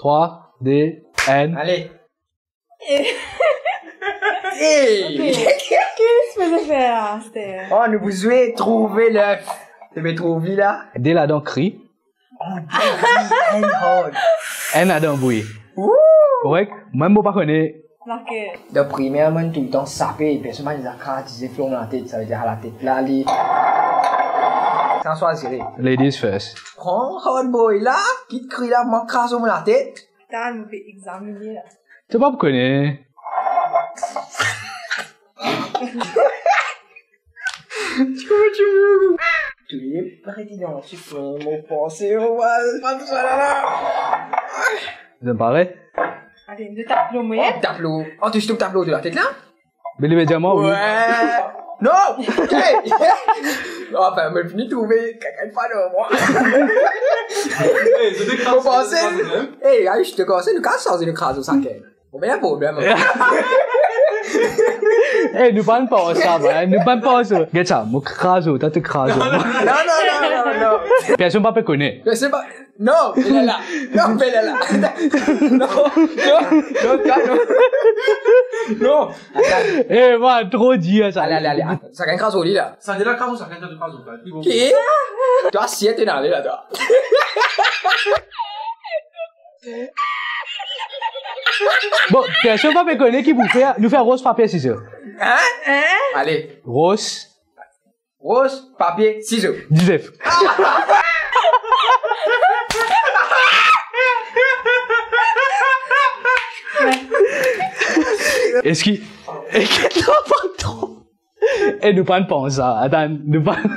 3, 2, 1. Allez. Qu'est-ce que je fais là? C'était... Oh, nous vous avez trouvé l'œuf. Tu m'as trouvé là? Dès là, donc, cri. Oh, N a d'un bruit. Ouais, même moi, pas connais. Marqué. de premièrement, tout le temps sapé, et puis seulement ils ont disé flot dans la tête, ça veut dire à la tête là, les. Sans choisir. Ladies first. Prends hot boy là, qui te crie là, m'a crasé dans la tête. T'as me fait examiner là. Tu pas connais. Tu es président, tu fais mon pensée, on va pas tout ça là. Ça me paraît? Allez, de tape le moyen. Tableau. Oh, tu jettes le tableau de la tête là? Mais immédiatement, oui. Ouais. Non! Hey! Oh, ben, me fini de trouver quelqu'un de fan de moi. Vous pensez? Hey, allez, je te conseille, nous casse sans une crase au sac. Bon, ben, problème. Eh, nous parlons pas ça, bah. Nous parlons pas ça. Regarde ça, mon craso, t'as te craso. Non. Personne pas peut connaître. Je sais pas. Non, elle est là. Non, elle est là. Non. Eh, moi, trop dit, ça. Allez. Ça gagne crase au lit, là. Ça dit là, quand ça gagne de crasse, Qui? Tu as assiette énervé, là, toi. Bon, personne pas peut connaître qui vous fait, nous faire rose, papier, ciseaux. Hein? Allez. Rose, Rose, papier, ciseaux. 19. Est-ce qu'il... Est-ce pas trop? Eh, nous parlons pas ça. Attends, nous parlons...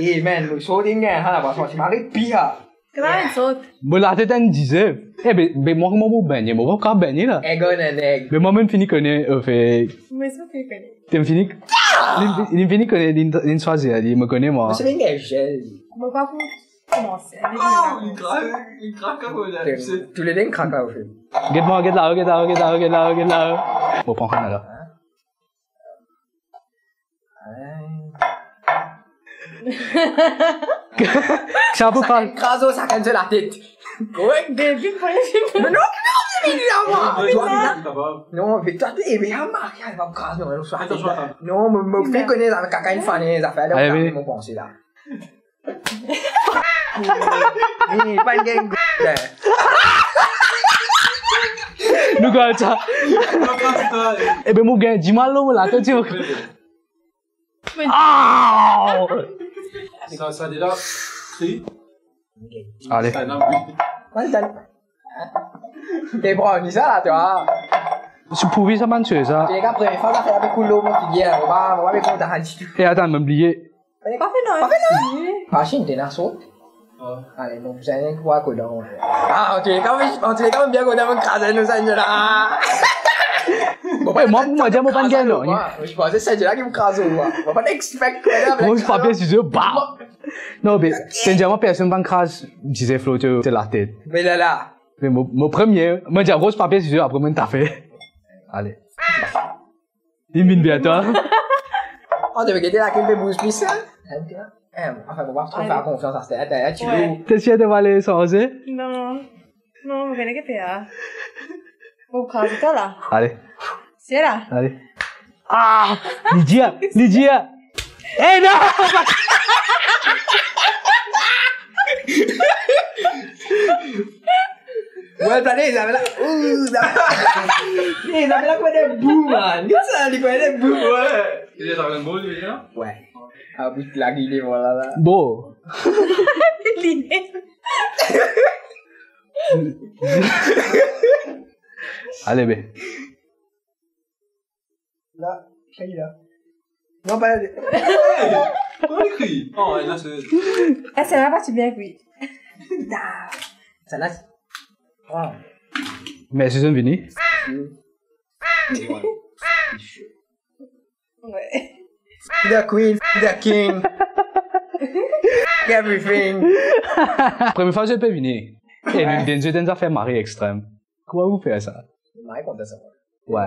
Eh, man, le show d'ingé, hein, là, parce que tu m'as pire. Kena saute. Bon, la tête, elle 19. Eh, mais moi, comment vous baignez? Moi, pas baigner, là. Egg on an egg. Mais moi, même fini connaître, fait... Mais c'est pas que je connais. Tu fini... Il fini connaître une choisir, il me connaît, moi. C'est l'ingé gel. On va pas pour commencer. Allez, Il craque comme ça. Tous les dingues craquent là, au fait. Get là. Bon, prends un là. C'est un peu pas... Craso, ça gagne sur la tête. Ouais. Baby, Mais non, il est là, Attends, non, mais toi, tu es bien marié, il va me craser, Attention. non, me fait connaître avec quelqu'un de fan, les affaires, là, Allez, mon pensée, là. Pas une gang, Nous, quoi, ça? Eh ben, mon gars, dis-moi là, quand tu veux... Ah! Ça dit là, cri. Allez. T'es brownie, ça, là, tu vois. Je pouvais ça mentir, ça. Les gars, première fois, on a fait avec Coulo, mon filière, on va avec mon tahanchi. Eh, attends, m'oublier. Pas fait non. Pas fait non. Ah, Chine, t'es nassau. Allez, donc, vous avez quoi, Coulo? Ah, ok, quand tu les quand même bien qu'on a un crasé, nous, ça, là. Eh, moi, dis, moi, pas de gain, non. Je pensais que c'est là qui me crase, moi. On va pas expect que Moi, je papier, si je veux, bah! Non, mais, c'est déjà, moi, personne pas de crasse, si c'est flotté, c'est la tête. Mais là. Mais mon premier, moi, j'ai rose papier, si je veux, après, moi, t'as fait. Allez. Il mine bien, toi. On devait guetter la queue de bouche spéciale. Enfin, on va trop faire confiance à cette tête. Tu veux. T'es sûr de aller changer? Non, je connais que t'es là. Bon, quand c'est toi là. Allez. C'est là. Allez. Ah! Lydia! Eh non! Ouais, plané, ils avaient là. Ils avaient là quoi des bouts, man. Qu'est-ce que ça, ils connaissent des bouts, ouais. Il est dans le mot, lui, là? Ouais. Ah, bout de la guille, voilà, là. Bon. L'idée. Allez, ben. Là, ça y est, là. Non, pas là. Comment il crie? Oh, là, c'est. Ah, c'est la partie bien oui. Ça là. Oh. Mais c'est un vini. Ouais. The queen, the king. Everything. Première fois, je peux venir. Et nous, nous, nous, fait marrer extrême. Comment vous faites ça? Ouais, comme ça. Ouais.